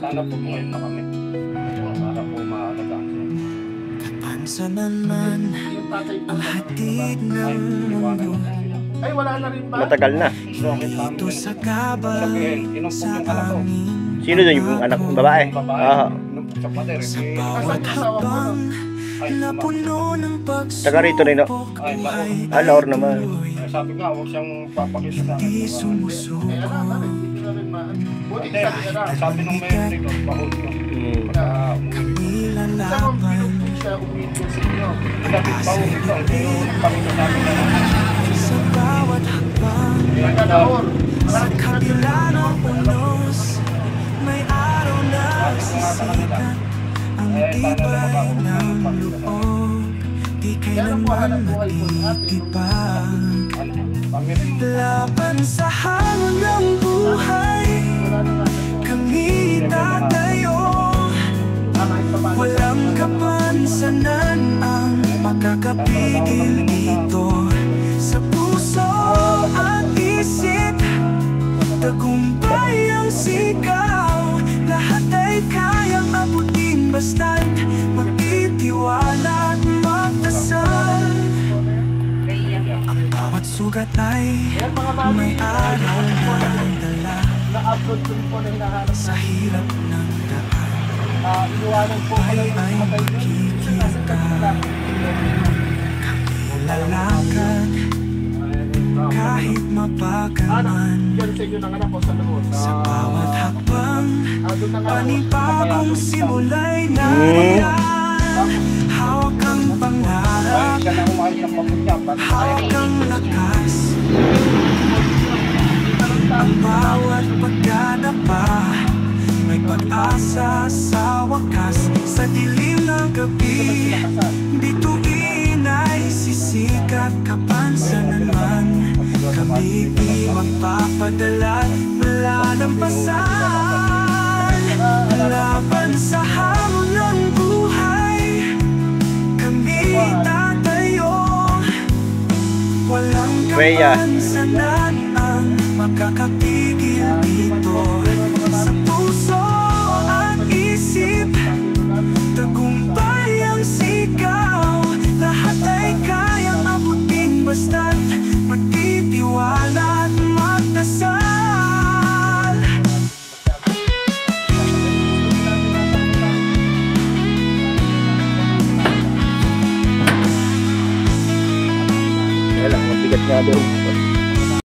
Sana po ngayon na kami. Para po maalagaan siya. Kapansanan man ang hatid ng mundo. Ay, wala na rin ba? Matagal na. Dito sa gabal sa amin. Sino doon yung anak ng babae? Ah. Sa bawat habang na puno ng Taga rito rin, no? pagsubok Ah, Laor naman. Sabi nga, huwag siyang papakita sa di akin. sumusuko. Buti Hindi, sabi nung may rito, bahol ko. Kami lalaban siya umito sa inyo. Dapat bahol ito. Yung pakita sa akin na sa bawat habang sa kabila ng unos. May araw na sisikat ang tibay ng loob. Di kailanman matitibag. Laban sa hamon ng buhay, kami tatayo. Walang kapansanan ang makakapigil dito. Sa puso at isip, tagumpay ang sigaw. Lahat ay kayang abutin basta't magtitiwala at magdasal. Ang bawat sugat ay may araw na dala. Na-upload ko rin po na hinahanap Sa hirap ng daan iwanan po ay makikita. Kami lalakad kahit mapagaman. Diyan sa inyo nanganak ko sa loob. Sa bawat hakbang panibagong simula'y Hmm. nariyan. Hawak ang pangarap, siya na umayos ng pamilya. hawak ang lakas. Ang bawat pagdadapa may pag-asa sa wakas. Sa dilim ng gabi, dito inay sisikat. Kapansanan man, kami di magpapadala. Malalampasan laban sa hamon ng buhay, kami tatayo. Walang kapansanan ang makakapigil dito. Sa puso at isip, tagumpay ang sigaw. Lahat ay kayang abutin basta't magtitiwala at magdasal. Kaya lang, mabigat nga doon.